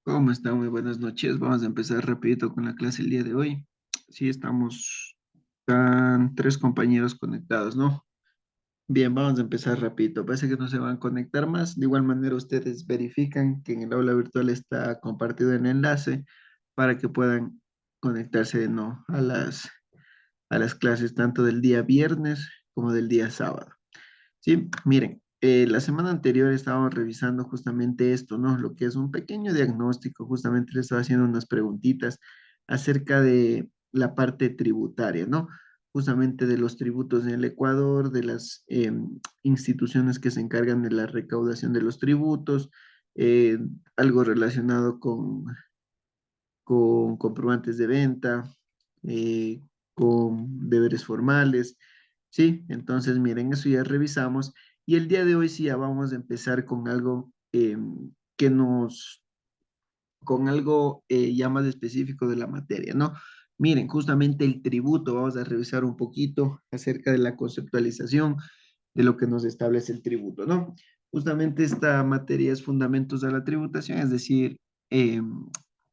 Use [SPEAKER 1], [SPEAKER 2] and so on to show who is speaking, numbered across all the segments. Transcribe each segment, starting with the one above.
[SPEAKER 1] ¿Cómo están? Muy buenas noches. Vamos a empezar rapidito con la clase el día de hoy. Sí, están tres compañeros conectados, ¿no? Bien, vamos a empezar rapidito. Parece que no se van a conectar más. De igual manera, ustedes verifican que en el aula virtual está compartido el enlace para que puedan conectarse, ¿no? a las clases tanto del día viernes como del día sábado. Sí, miren, la semana anterior estábamos revisando justamente esto, ¿no? Lo que es un pequeño diagnóstico, justamente le estaba haciendo unas preguntitas acerca de la parte tributaria, ¿no? Justamente de los tributos en el Ecuador, de las instituciones que se encargan de la recaudación de los tributos, eh, algo relacionado con comprobantes de venta, eh, con deberes formales, ¿sí? Entonces, miren, eso ya revisamos y el día de hoy sí ya vamos a empezar con algo que nos, con algo ya más específico de la materia, ¿no? Miren, justamente el tributo, vamos a revisar un poquito acerca de la conceptualización de lo que nos establece el tributo, ¿no? Justamente esta materia es fundamentos de la tributación, es decir,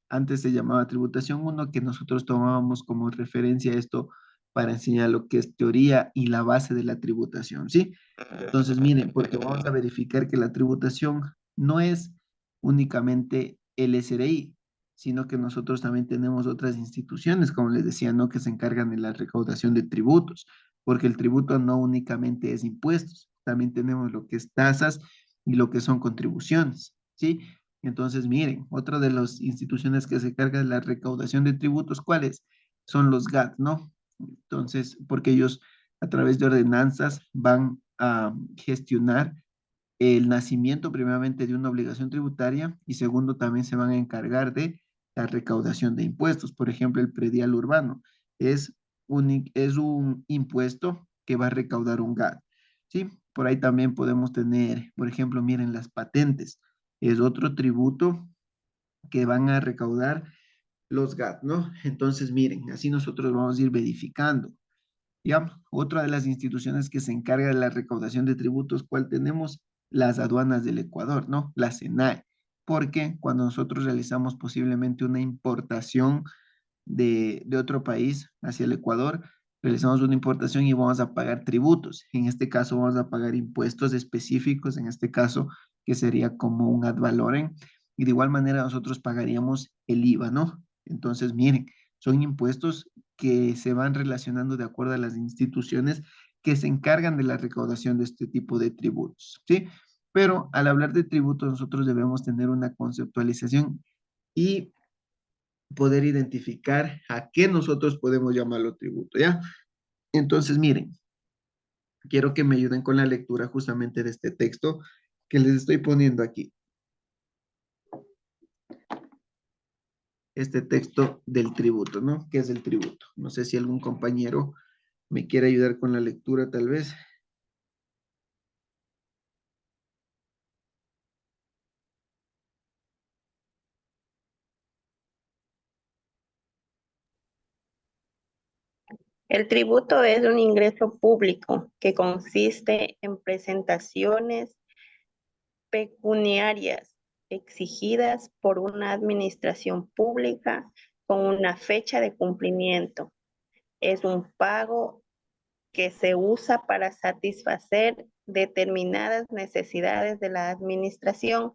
[SPEAKER 1] antes se llamaba tributación uno que nosotros tomábamos como referencia esto para enseñar lo que es teoría y la base de la tributación, ¿sí? Entonces, miren, porque vamos a verificar que la tributación no es únicamente el SRI, sino que nosotros también tenemos otras instituciones, como les decía, ¿no? Que se encargan de la recaudación de tributos, porque el tributo no únicamente es impuestos, también tenemos lo que es tasas y lo que son contribuciones, ¿sí? Entonces, miren, otra de las instituciones que se encarga de la recaudación de tributos, ¿cuáles? Son los GAT, ¿no? Entonces, porque ellos a través de ordenanzas van a gestionar el nacimiento primeramente de una obligación tributaria y segundo también se van a encargar de la recaudación de impuestos. Por ejemplo, el predial urbano es un impuesto que va a recaudar un GAT, ¿sí? Por ahí también podemos tener, por ejemplo, miren, las patentes. Es otro tributo que van a recaudar los GAT, ¿no? Entonces, miren, así nosotros vamos a ir verificando. Ya, otra de las instituciones que se encarga de la recaudación de tributos, ¿cuál tenemos? Las aduanas del Ecuador, ¿no? La SENAE. Porque cuando nosotros realizamos posiblemente una importación de otro país hacia el Ecuador, realizamos una importación y vamos a pagar tributos. En este caso vamos a pagar impuestos específicos, en este caso que sería como un ad valorem. Y de igual manera nosotros pagaríamos el IVA, ¿no? Entonces, miren, son impuestos que se van relacionando de acuerdo a las instituciones que se encargan de la recaudación de este tipo de tributos, ¿sí? Pero al hablar de tributos, nosotros debemos tener una conceptualización y poder identificar a qué nosotros podemos llamarlo tributo, ¿ya? Entonces, miren, quiero que me ayuden con la lectura justamente de este texto que les estoy poniendo aquí. Este texto del tributo, ¿no? ¿Qué es el tributo? No sé si algún compañero me quiere ayudar con la lectura, tal vez.
[SPEAKER 2] El tributo es un ingreso público que consiste en presentaciones pecuniarias exigidas por una administración pública con una fecha de cumplimiento. Es un pago que se usa para satisfacer determinadas necesidades de la administración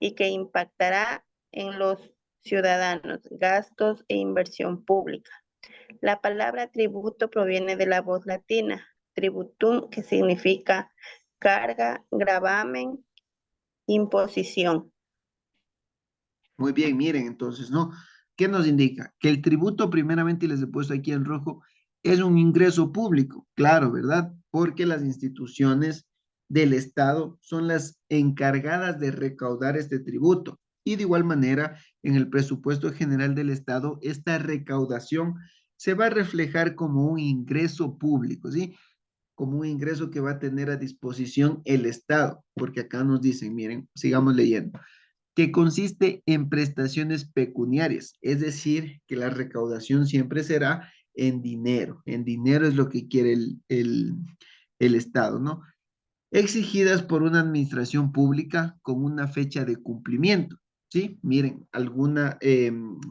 [SPEAKER 2] y que impactará en los ciudadanos, gastos e inversión pública. La palabra tributo proviene de la voz latina, tributum, que significa carga, gravamen, imposición.
[SPEAKER 1] Muy bien, miren, entonces, ¿no? ¿Qué nos indica? Que el tributo, primeramente, y les he puesto aquí en rojo, es un ingreso público, claro, ¿verdad? Porque las instituciones del Estado son las encargadas de recaudar este tributo. Y de igual manera, en el presupuesto general del Estado, esta recaudación se va a reflejar como un ingreso público, ¿sí? Como un ingreso que va a tener a disposición el Estado, porque acá nos dicen, miren, sigamos leyendo que consiste en prestaciones pecuniarias, es decir, que la recaudación siempre será en dinero es lo que quiere el Estado, ¿no? Exigidas por una administración pública con una fecha de cumplimiento, ¿sí? Miren,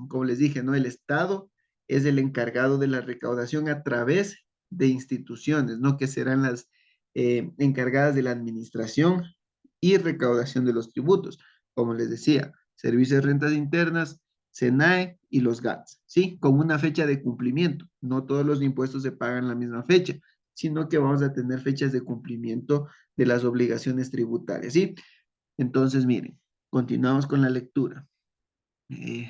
[SPEAKER 1] como les dije, ¿no? El Estado es el encargado de la recaudación a través de instituciones, ¿no? Que serán las encargadas de la administración y recaudación de los tributos. Como les decía, Servicios de Rentas Internas, SENAE y los GATS, ¿sí? Con una fecha de cumplimiento. No todos los impuestos se pagan la misma fecha, sino que vamos a tener fechas de cumplimiento de las obligaciones tributarias, ¿sí? Entonces, miren, continuamos con la lectura. Eh,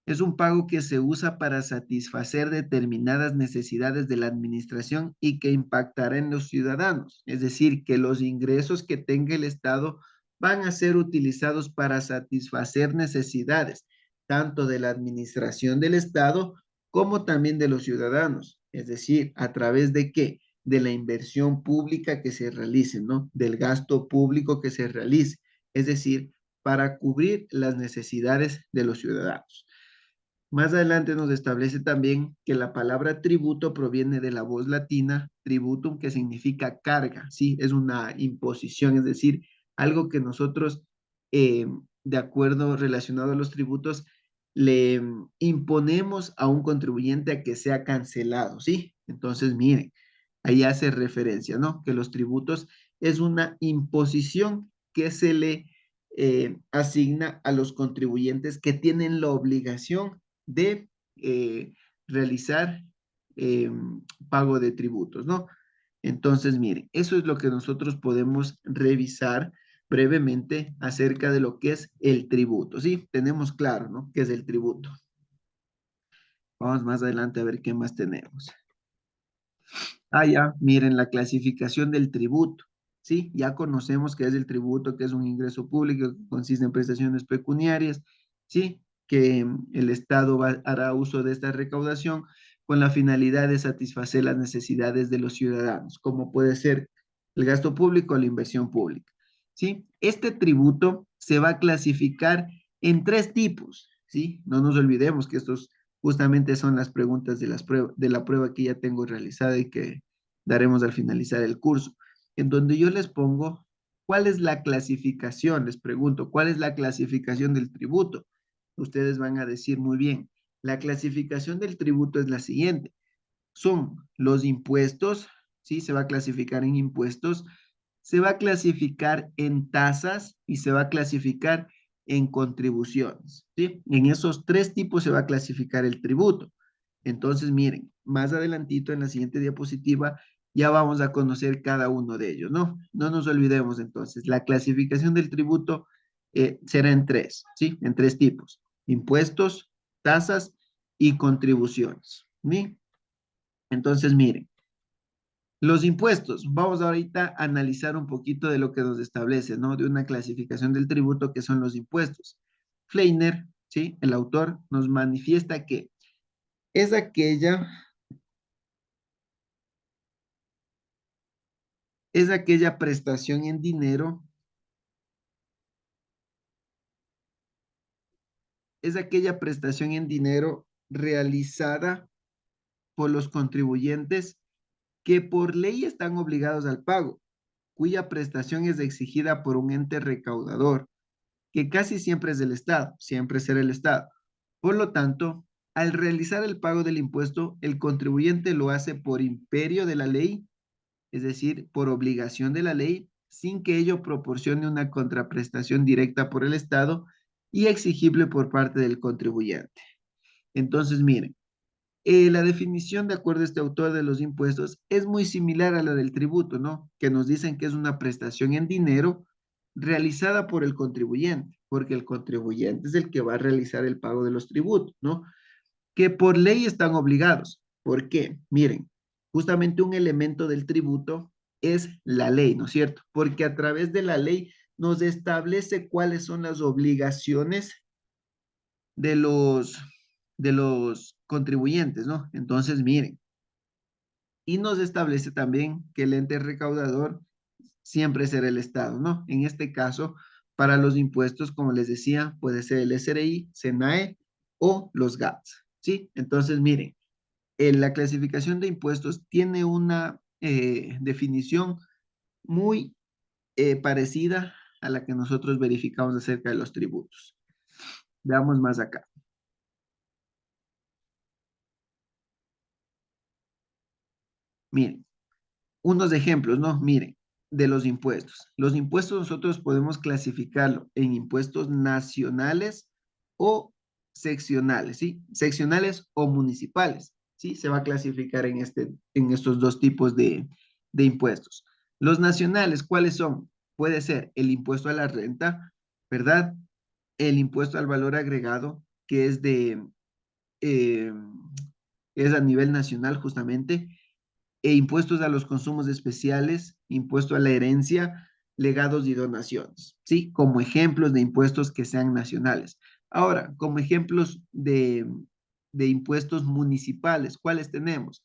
[SPEAKER 1] es un pago que se usa para satisfacer determinadas necesidades de la administración y que impactará en los ciudadanos. Es decir, que los ingresos que tenga el Estado van a ser utilizados para satisfacer necesidades, tanto de la administración del Estado como también de los ciudadanos. Es decir, ¿a través de qué? De la inversión pública que se realice, ¿no? Del gasto público que se realice. Es decir, para cubrir las necesidades de los ciudadanos. Más adelante nos establece también que la palabra tributo proviene de la voz latina tributum, que significa carga, ¿sí? Es una imposición, es decir, algo que nosotros, de acuerdo relacionado a los tributos, le imponemos a un contribuyente a que sea cancelado, ¿sí? Entonces, miren, ahí hace referencia, ¿no? Que los tributos es una imposición que se le asigna a los contribuyentes que tienen la obligación de realizar eh, pago de tributos, ¿no? Entonces, miren, eso es lo que nosotros podemos revisar brevemente acerca de lo que es el tributo, ¿sí? Tenemos claro, ¿no? ¿Qué es el tributo? Vamos más adelante a ver qué más tenemos. Ah, ya, miren la clasificación del tributo, ¿sí? Ya conocemos qué es el tributo, que es un ingreso público que consiste en prestaciones pecuniarias, ¿sí? Que el Estado hará uso de esta recaudación con la finalidad de satisfacer las necesidades de los ciudadanos, como puede ser el gasto público o la inversión pública, ¿sí? Este tributo se va a clasificar en tres tipos, ¿sí? No nos olvidemos que estos justamente son las preguntas de la prueba que ya tengo realizada y que daremos al finalizar el curso, en donde yo les pongo cuál es la clasificación, les pregunto, ¿cuál es la clasificación del tributo? Ustedes van a decir muy bien, la clasificación del tributo es la siguiente, son los impuestos, ¿sí? Se va a clasificar en impuestos, se va a clasificar en tasas y se va a clasificar en contribuciones, ¿sí? En esos tres tipos se va a clasificar el tributo. Entonces, miren, más adelantito en la siguiente diapositiva ya vamos a conocer cada uno de ellos, ¿no? No nos olvidemos entonces, la clasificación del tributo será en tres, ¿sí? En tres tipos, impuestos, tasas y contribuciones, ¿sí? Entonces, miren, los impuestos, vamos ahorita a analizar un poquito de lo que nos establece, ¿no? De una clasificación del tributo que son los impuestos. Fleiner, ¿sí? El autor nos manifiesta que es aquella, es aquella prestación en dinero, es aquella prestación en dinero realizada por los contribuyentes que por ley están obligados al pago, cuya prestación es exigida por un ente recaudador que casi siempre es del Estado, siempre será el Estado. Por lo tanto, al realizar el pago del impuesto, el contribuyente lo hace por imperio de la ley, es decir, por obligación de la ley, sin que ello proporcione una contraprestación directa por el Estado y exigible por parte del contribuyente. Entonces, miren, la definición de acuerdo a este autor de los impuestos es muy similar a la del tributo, ¿no? Que nos dicen que es una prestación en dinero realizada por el contribuyente, porque el contribuyente es el que va a realizar el pago de los tributos, ¿no? Que por ley están obligados. ¿Por qué? Miren, justamente un elemento del tributo es la ley, ¿no es cierto? Porque a través de la ley nos establece cuáles son las obligaciones de de los contribuyentes, ¿no? Entonces, miren, y nos establece también que el ente recaudador siempre será el Estado, ¿no? En este caso, para los impuestos, como les decía, puede ser el SRI, SENAE o los GATS, ¿sí? Entonces, miren, la clasificación de impuestos tiene una definición muy parecida a la que nosotros verificamos acerca de los tributos. Veamos más acá. Miren, unos ejemplos, ¿no? Miren, de los impuestos. Los impuestos nosotros podemos clasificarlo en impuestos nacionales o seccionales, ¿sí? Seccionales o municipales, ¿sí? Se va a clasificar en estos dos tipos de impuestos. Los nacionales, ¿cuáles son? Puede ser el impuesto a la renta, ¿verdad? El impuesto al valor agregado, que eh, es a nivel nacional justamente, e impuestos a los consumos especiales, impuesto a la herencia, legados y donaciones, ¿sí? Como ejemplos de impuestos que sean nacionales. Ahora, como ejemplos de impuestos municipales, ¿cuáles tenemos?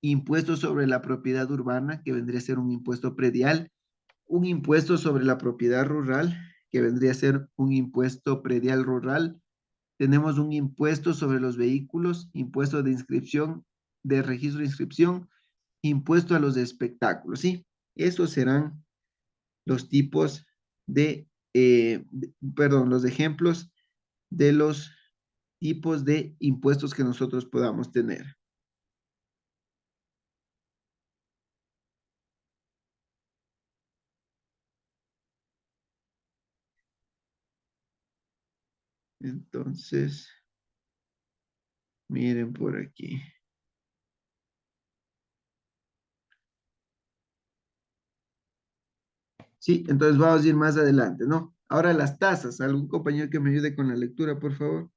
[SPEAKER 1] Impuestos sobre la propiedad urbana, que vendría a ser un impuesto predial, un impuesto sobre la propiedad rural, que vendría a ser un impuesto predial rural. Tenemos un impuesto sobre los vehículos, impuesto de inscripción, de registro de inscripción, impuesto a los espectáculos, ¿sí? Esos serán los tipos perdón, los ejemplos de los tipos de impuestos que nosotros podamos tener. Entonces, miren por aquí. Sí, entonces vamos a ir más adelante, ¿no? Ahora las tasas. ¿Algún compañero que me ayude con la lectura, por favor?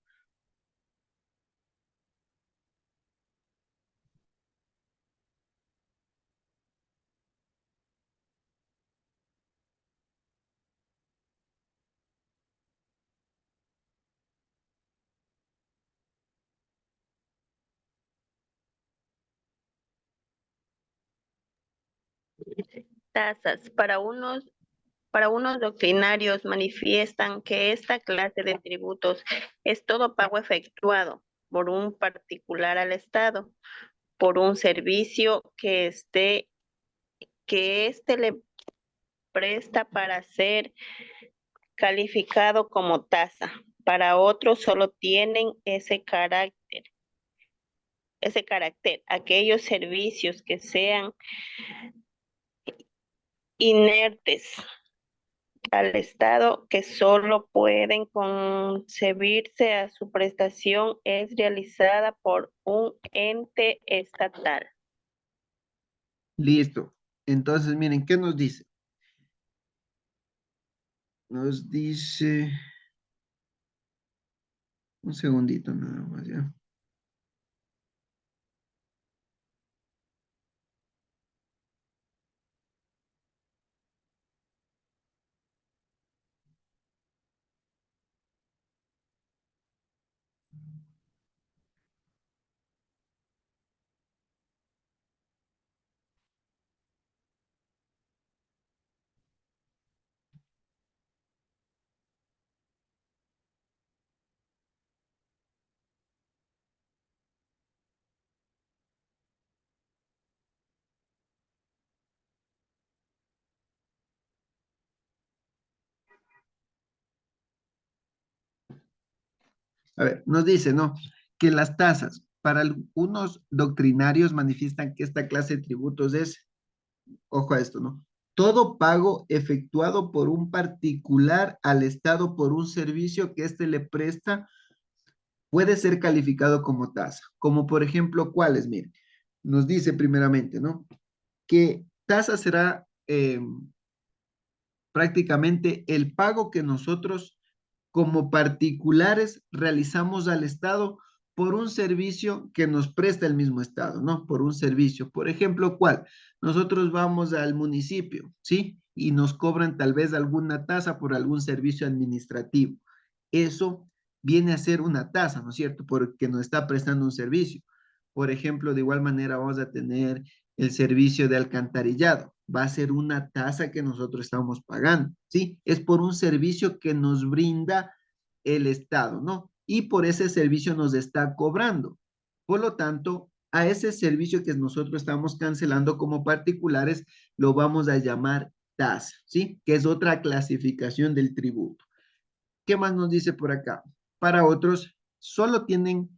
[SPEAKER 2] Tasas. Para unos doctrinarios manifiestan que esta clase de tributos es todo pago efectuado por un particular al Estado por un servicio que éste le presta para ser calificado como tasa. Para otros solo tienen ese carácter. Aquellos servicios que sean inertes al Estado, que solo pueden concebirse a su prestación es realizada por un ente estatal.
[SPEAKER 1] Listo. Entonces, miren, ¿qué nos dice? Nos dice, un segundito nada más, ¿ya? A ver, nos dice, ¿no? Que las tasas para algunos doctrinarios manifiestan que esta clase de tributos es, ojo a esto, ¿no? Todo pago efectuado por un particular al Estado por un servicio que éste le presta puede ser calificado como tasa. Como por ejemplo, ¿cuáles? Miren, nos dice primeramente, ¿no? Que tasa será prácticamente el pago que nosotros como particulares realizamos al Estado por un servicio que nos presta el mismo Estado, ¿no? Por un servicio. Por ejemplo, ¿cuál? Nosotros vamos al municipio, ¿sí? Y nos cobran tal vez alguna tasa por algún servicio administrativo. Eso viene a ser una tasa, ¿no es cierto? Porque nos está prestando un servicio. Por ejemplo, de igual manera vamos a tener el servicio de alcantarillado. Va a ser una tasa que nosotros estamos pagando, ¿sí? Es por un servicio que nos brinda el Estado, ¿no? Y por ese servicio nos está cobrando. Por lo tanto, a ese servicio que nosotros estamos cancelando como particulares, lo vamos a llamar tasa, ¿sí? Que es otra clasificación del tributo. ¿Qué más nos dice por acá? Para otros, solo tienen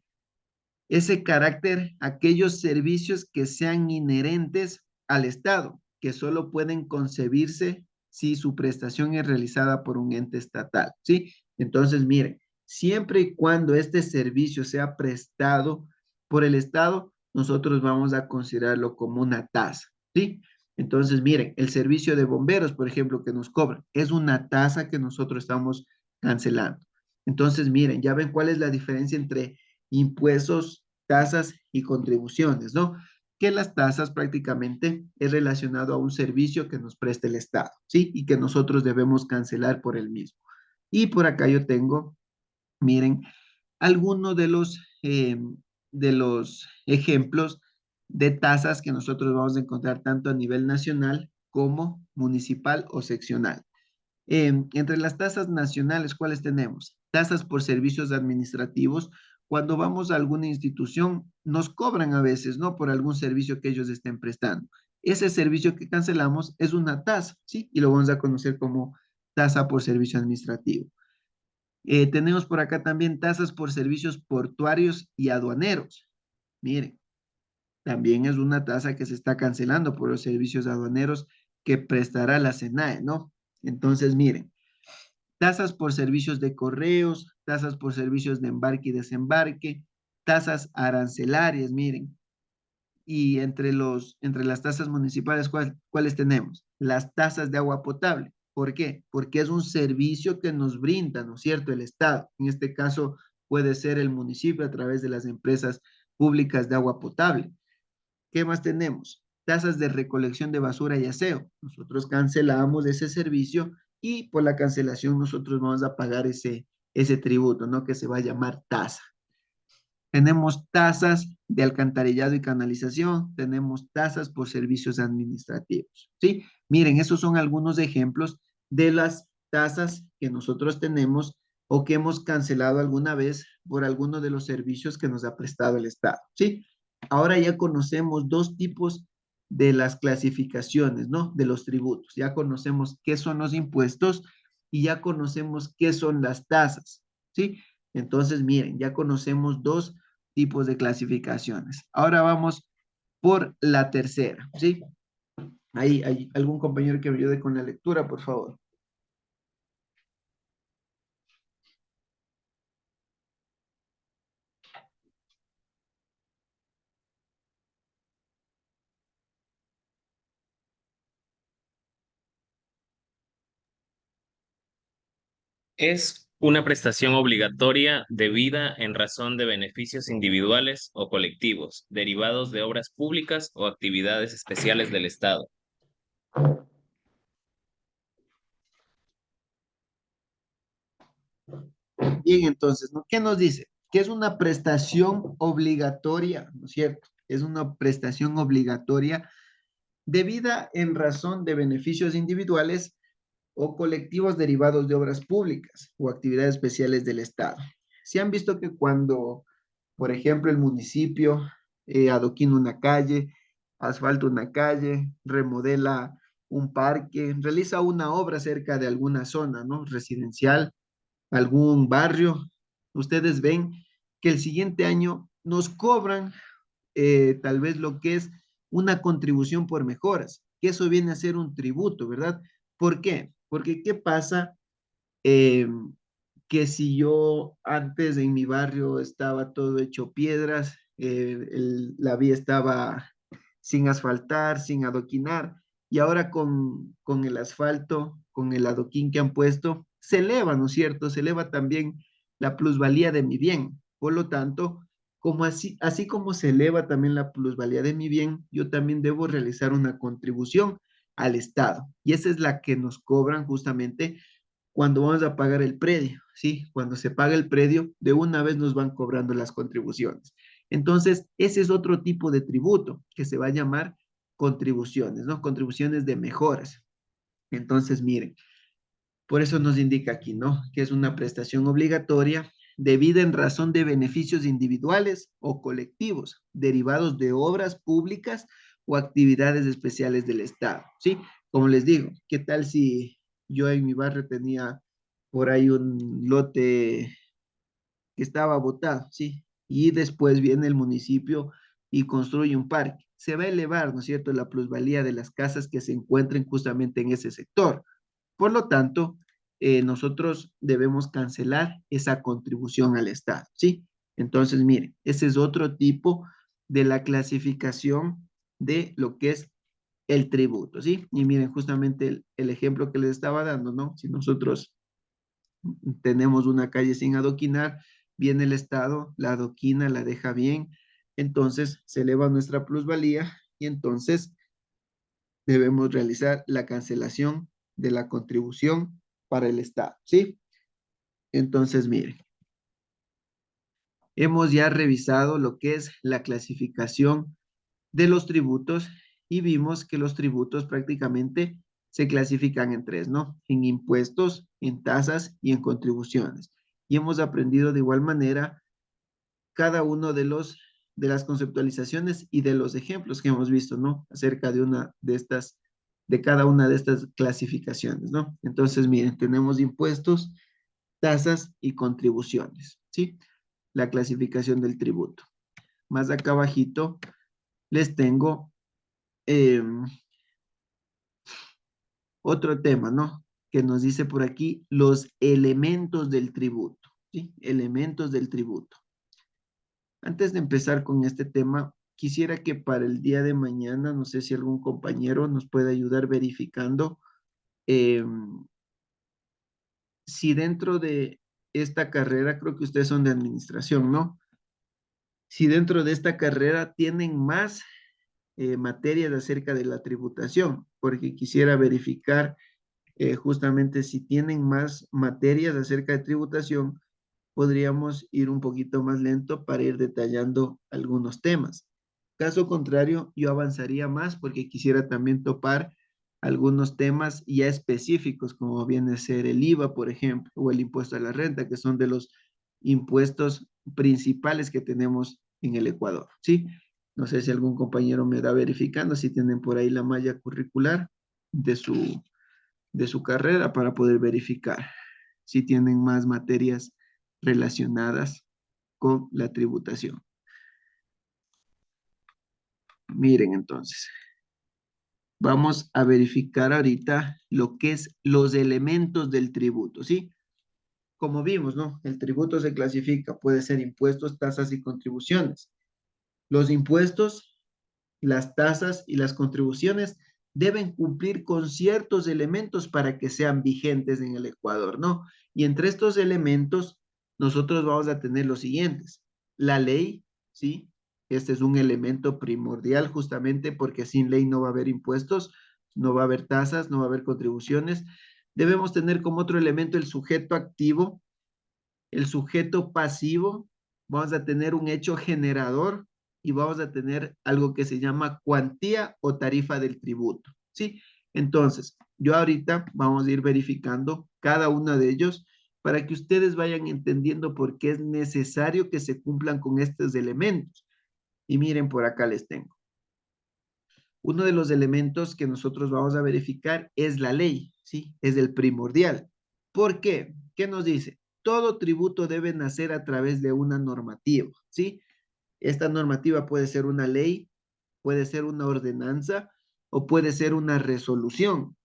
[SPEAKER 1] ese carácter aquellos servicios que sean inherentes al Estado, que solo pueden concebirse si su prestación es realizada por un ente estatal, ¿sí? Entonces, miren, siempre y cuando este servicio sea prestado por el Estado, nosotros vamos a considerarlo como una tasa, ¿sí? Entonces, miren, el servicio de bomberos, por ejemplo, que nos cobran, es una tasa que nosotros estamos cancelando. Entonces, miren, ya ven cuál es la diferencia entre impuestos, tasas y contribuciones, ¿no? Que las tasas prácticamente es relacionado a un servicio que nos presta el Estado, ¿sí? Y que nosotros debemos cancelar por el mismo. Y por acá yo tengo, miren, algunos de los ejemplos de tasas que nosotros vamos a encontrar tanto a nivel nacional como municipal o seccional. Entre las tasas nacionales, ¿cuáles tenemos? Tasas por servicios administrativos. Cuando vamos a alguna institución, nos cobran a veces, ¿no? Por algún servicio que ellos estén prestando. Ese servicio que cancelamos es una tasa, ¿sí? Y lo vamos a conocer como tasa por servicio administrativo. Tenemos por acá también tasas por servicios portuarios y aduaneros. Miren, también es una tasa que se está cancelando por los servicios aduaneros que prestará la SENAE, ¿no? Entonces, miren, tasas por servicios de correos, tasas por servicios de embarque y desembarque, tasas arancelarias, miren. Y entre las tasas municipales, ¿cuáles tenemos? Las tasas de agua potable. ¿Por qué? Porque es un servicio que nos brinda, ¿no es cierto?, el Estado. En este caso puede ser el municipio a través de las empresas públicas de agua potable. ¿Qué más tenemos? Tasas de recolección de basura y aseo. Nosotros cancelamos ese servicio y por la cancelación nosotros vamos a pagar ese tributo, ¿no? Que se va a llamar tasa. Tenemos tasas de alcantarillado y canalización, tenemos tasas por servicios administrativos, ¿sí? Miren, esos son algunos ejemplos de las tasas que nosotros tenemos o que hemos cancelado alguna vez por alguno de los servicios que nos ha prestado el Estado, ¿sí? Ahora ya conocemos dos tipos de las clasificaciones, ¿no? De los tributos. Ya conocemos qué son los impuestos y ya conocemos qué son las tasas, ¿sí? Entonces, miren, ya conocemos dos tipos de clasificaciones. Ahora vamos por la tercera, ¿sí? ¿Hay algún compañero que me ayude con la lectura, por favor?
[SPEAKER 3] Es una prestación obligatoria debida en razón de beneficios individuales o colectivos, derivados de obras públicas o actividades especiales del Estado.
[SPEAKER 1] Bien, entonces, ¿no? ¿Qué nos dice? Que es una prestación obligatoria, ¿no es cierto? Es una prestación obligatoria debida en razón de beneficios individuales o colectivos derivados de obras públicas o actividades especiales del Estado. Se han visto que cuando, por ejemplo, el municipio adoquina una calle, asfalta una calle, remodela un parque, realiza una obra cerca de alguna zona, ¿no? Residencial, algún barrio, ustedes ven que el siguiente año nos cobran tal vez lo que es una contribución por mejoras, que eso viene a ser un tributo, ¿verdad? ¿Por qué? Porque ¿qué pasa? Eh, que si yo antes en mi barrio estaba todo hecho piedras, la vía estaba sin asfaltar, sin adoquinar, y ahora con el asfalto, con el adoquín que han puesto, se eleva, ¿no es cierto? Se eleva también la plusvalía de mi bien. Por lo tanto, como así como se eleva también la plusvalía de mi bien, yo también debo realizar una contribución al Estado. Y esa es la que nos cobran justamente cuando vamos a pagar el predio, ¿sí? Cuando se paga el predio, de una vez nos van cobrando las contribuciones. Entonces, ese es otro tipo de tributo que se va a llamar contribuciones, ¿no? Contribuciones de mejoras. Entonces, miren, por eso nos indica aquí, ¿no? Que es una prestación obligatoria debida en razón de beneficios individuales o colectivos derivados de obras públicas o actividades especiales del Estado, ¿sí? como les digo, ¿qué tal si yo en mi barrio tenía por ahí un lote que estaba botado, ¿sí? Y después viene el municipio y construye un parque. Se va a elevar, ¿no es cierto?, la plusvalía de las casas que se encuentren justamente en ese sector. Por lo tanto, nosotros debemos cancelar esa contribución al Estado, ¿sí? Entonces, miren, ese es otro tipo de la clasificación de lo que es el tributo, ¿sí? Y miren, justamente el ejemplo que les estaba dando, ¿no? Si nosotros tenemos una calle sin adoquinar, viene el Estado, la adoquina, la deja bien, entonces se eleva nuestra plusvalía y entonces debemos realizar la cancelación de la contribución para el Estado, ¿sí? Entonces, miren, hemos ya revisado lo que es la clasificación de los tributos y vimos que los tributos prácticamente se clasifican en tres, ¿no? En impuestos, en tasas y en contribuciones. Y hemos aprendido de igual manera cada uno de las conceptualizaciones y de los ejemplos que hemos visto, ¿no? Acerca de una de estas, de cada una de estas clasificaciones, ¿no? Entonces, miren, tenemos impuestos, tasas y contribuciones, ¿sí? La clasificación del tributo. Más acá abajito les tengo eh, otro tema, ¿no? Que nos dice por aquí los elementos del tributo, ¿sí? Elementos del tributo. Antes de empezar con este tema, quisiera que para el día de mañana, no sé si algún compañero nos puede ayudar verificando eh, si dentro de esta carrera, creo que ustedes son de administración, ¿no? Si dentro de esta carrera tienen más materias acerca de la tributación, porque quisiera verificar justamente si tienen más materias acerca de tributación, podríamos ir un poquito más lento para ir detallando algunos temas. Caso contrario, yo avanzaría más porque quisiera también topar algunos temas ya específicos, como viene a ser el IVA, por ejemplo, o el impuesto a la renta, que son de los impuestos principales que tenemos en el Ecuador, ¿sí? No sé si algún compañero me da verificando si tienen por ahí la malla curricular de su carrera para poder verificar si tienen más materias relacionadas con la tributación. Miren entonces, vamos a verificar ahorita lo que es los elementos del tributo, ¿sí? Como vimos, ¿no? El tributo se clasifica, puede ser impuestos, tasas y contribuciones. Los impuestos, las tasas y las contribuciones deben cumplir con ciertos elementos para que sean vigentes en el Ecuador, ¿no? Y entre estos elementos, nosotros vamos a tener los siguientes. La ley, ¿sí? Este es un elemento primordial justamente porque sin ley no va a haber impuestos, no va a haber tasas, no va a haber contribuciones. Debemos tener como otro elemento el sujeto activo, el sujeto pasivo, vamos a tener un hecho generador y vamos a tener algo que se llama cuantía o tarifa del tributo, ¿sí? Entonces, yo ahorita vamos a ir verificando cada uno de ellos para que ustedes vayan entendiendo por qué es necesario que se cumplan con estos elementos. Y miren, por acá les tengo. Uno de los elementos que nosotros vamos a verificar es la ley, ¿sí? Es el primordial. ¿Por qué? ¿Qué nos dice? Todo tributo debe nacer a través de una normativa, ¿sí? Esta normativa puede ser una ley, puede ser una ordenanza o puede ser una resolución.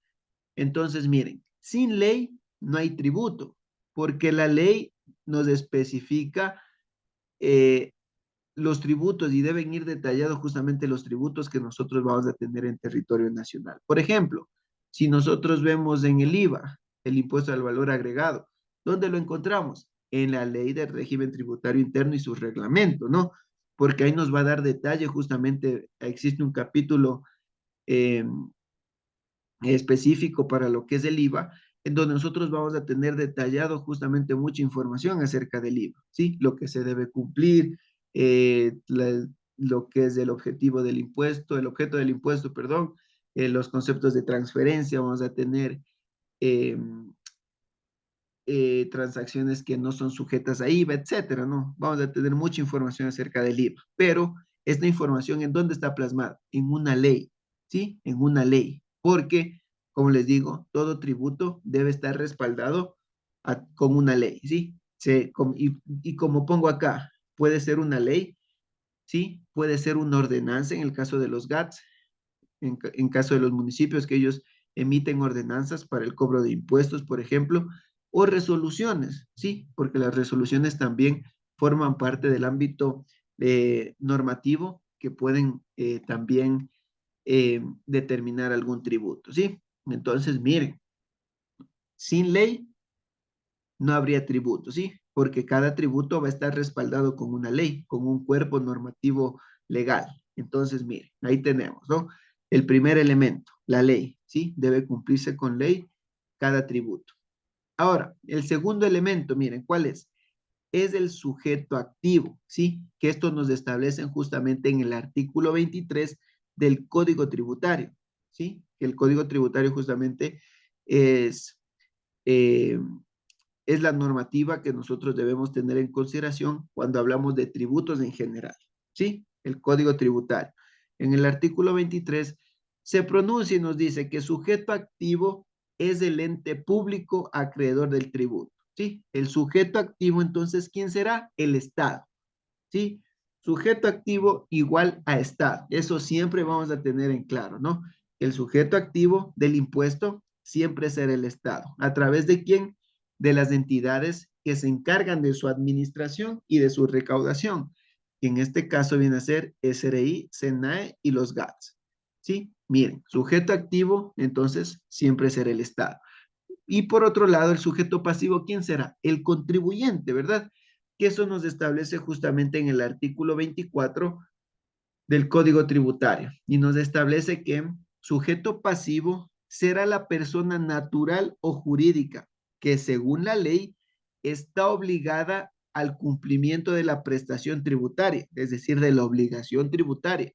[SPEAKER 1] Entonces, miren, sin ley no hay tributo, porque la ley nos especifica eh, los tributos y deben ir detallados justamente los tributos que nosotros vamos a tener en territorio nacional. Por ejemplo, si nosotros vemos en el IVA, el impuesto al valor agregado, ¿dónde lo encontramos? En la ley del régimen tributario interno y su reglamento, ¿no? Porque ahí nos va a dar detalle, justamente existe un capítulo eh, específico para lo que es el IVA, en donde nosotros vamos a tener detallado justamente mucha información acerca del IVA, ¿sí? Lo que se debe cumplir, lo que es el objetivo del impuesto, el objeto del impuesto, perdón, los conceptos de transferencia, vamos a tener eh, transacciones que no son sujetas a IVA, etcétera, ¿no? Vamos a tener mucha información acerca del IVA, pero esta información, ¿en dónde está plasmada? En una ley, ¿sí? En una ley, porque como les digo, todo tributo debe estar respaldado con una ley, ¿sí? Y como pongo acá, puede ser una ley, ¿sí? Puede ser una ordenanza en el caso de los GATS, en caso de los municipios que ellos emiten ordenanzas para el cobro de impuestos, por ejemplo, o resoluciones, ¿sí? Porque las resoluciones también forman parte del ámbito normativo que pueden también determinar algún tributo, ¿sí? Entonces, miren, sin ley no habría tributo, ¿sí? Porque cada tributo va a estar respaldado con una ley, con un cuerpo normativo legal. Entonces, miren, ahí tenemos, ¿no? El primer elemento, la ley, ¿sí? Debe cumplirse con ley cada tributo. Ahora, el segundo elemento, miren, ¿cuál es? Es el sujeto activo, ¿sí? Que esto nos establecen justamente en el artículo 23 del Código Tributario, ¿sí? Que el Código Tributario justamente es, eh, es la normativa que nosotros debemos tener en consideración cuando hablamos de tributos en general, ¿sí? El Código Tributario. En el artículo 23 se pronuncia y nos dice que sujeto activo es el ente público acreedor del tributo, ¿sí? El sujeto activo, entonces, ¿quién será? El Estado, ¿sí? Sujeto activo igual a Estado. Eso siempre vamos a tener en claro, ¿no? El sujeto activo del impuesto siempre será el Estado. ¿A través de quién? De las entidades que se encargan de su administración y de su recaudación. Que en este caso viene a ser SRI, SENAE y los GATS. ¿Sí? Miren, sujeto activo, entonces, siempre será el Estado. Y por otro lado, el sujeto pasivo, ¿quién será? El contribuyente, ¿verdad? Que eso nos establece justamente en el artículo 24 del Código Tributario y nos establece que sujeto pasivo será la persona natural o jurídica que según la ley está obligada al cumplimiento de la prestación tributaria, es decir, de la obligación tributaria,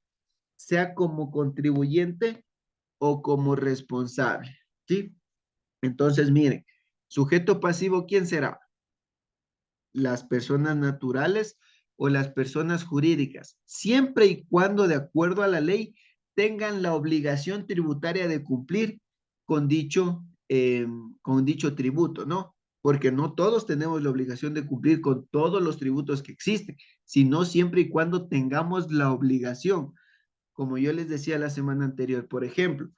[SPEAKER 1] sea como contribuyente o como responsable, ¿sí? Entonces, miren, sujeto pasivo, ¿quién será? Las personas naturales o las personas jurídicas, siempre y cuando, de acuerdo a la ley, tengan la obligación tributaria de cumplir con con dicho tributo, ¿no? Porque no todos tenemos la obligación de cumplir con todos los tributos que existen, sino siempre y cuando tengamos la obligación. Como yo les decía la semana anterior, por ejemplo,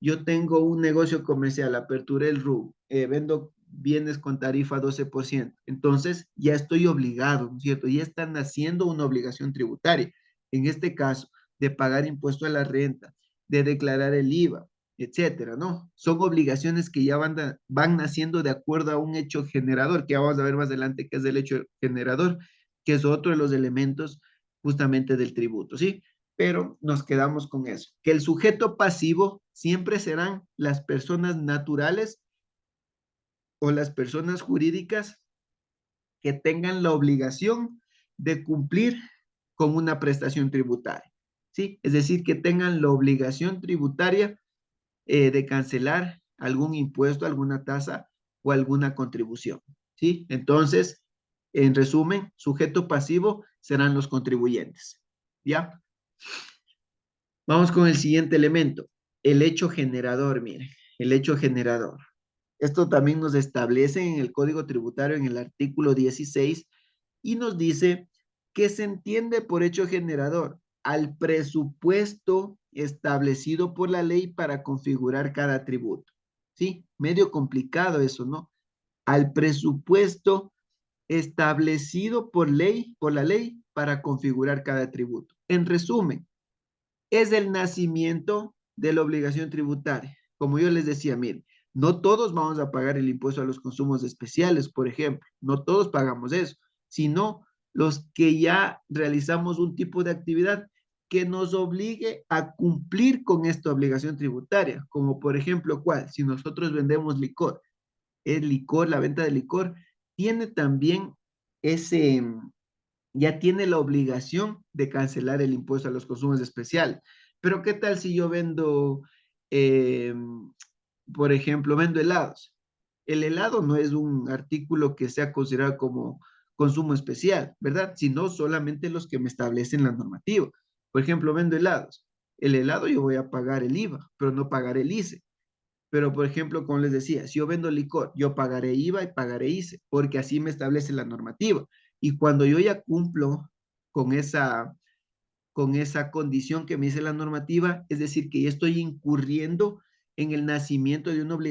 [SPEAKER 1] yo tengo un negocio comercial, aperturé el RU, vendo bienes con tarifa 12%, entonces ya estoy obligado, ¿no es cierto? Ya están haciendo una obligación tributaria, en este caso, de pagar impuesto a la renta, de declarar el IVA, etcétera, ¿no? Son obligaciones que ya van naciendo de acuerdo a un hecho generador, que vamos a ver más adelante que es el hecho generador, que es otro de los elementos justamente del tributo, ¿sí? Pero nos quedamos con eso, que el sujeto pasivo siempre serán las personas naturales o las personas jurídicas que tengan la obligación de cumplir con una prestación tributaria, ¿sí? Es decir, que tengan la obligación tributaria de cancelar algún impuesto, alguna tasa o alguna contribución, ¿sí? Entonces, en resumen, sujeto pasivo serán los contribuyentes, ¿ya? Vamos con el siguiente elemento, el hecho generador, miren, el hecho generador. Esto también nos establece en el Código Tributario en el artículo 16 y nos dice que se entiende por hecho generador al presupuesto establecido por la ley para configurar cada tributo. ¿Sí? Medio complicado eso, ¿no? Al presupuesto establecido por la ley para configurar cada tributo. En resumen, es el nacimiento de la obligación tributaria. Como yo les decía, miren, no todos vamos a pagar el impuesto a los consumos especiales, por ejemplo, no todos pagamos eso, sino los que ya realizamos un tipo de actividad que nos obligue a cumplir con esta obligación tributaria, como por ejemplo, ¿cuál? Si nosotros vendemos licor, el licor, la venta de licor, tiene también ese, ya tiene la obligación de cancelar el impuesto a los consumos especiales. Pero ¿qué tal si yo vendo, eh, por ejemplo, vendo helados? El helado no es un artículo que sea considerado como consumo especial, ¿verdad? Sino solamente los que me establecen la normativa. Por ejemplo, vendo helados. El helado yo voy a pagar el IVA, pero no pagar el ICE. Pero, por ejemplo, como les decía, si yo vendo licor, yo pagaré IVA y pagaré ICE, porque así me establece la normativa. Y cuando yo ya cumplo con esa condición que me dice la normativa, es decir, que ya estoy incurriendo en el nacimiento de una obligación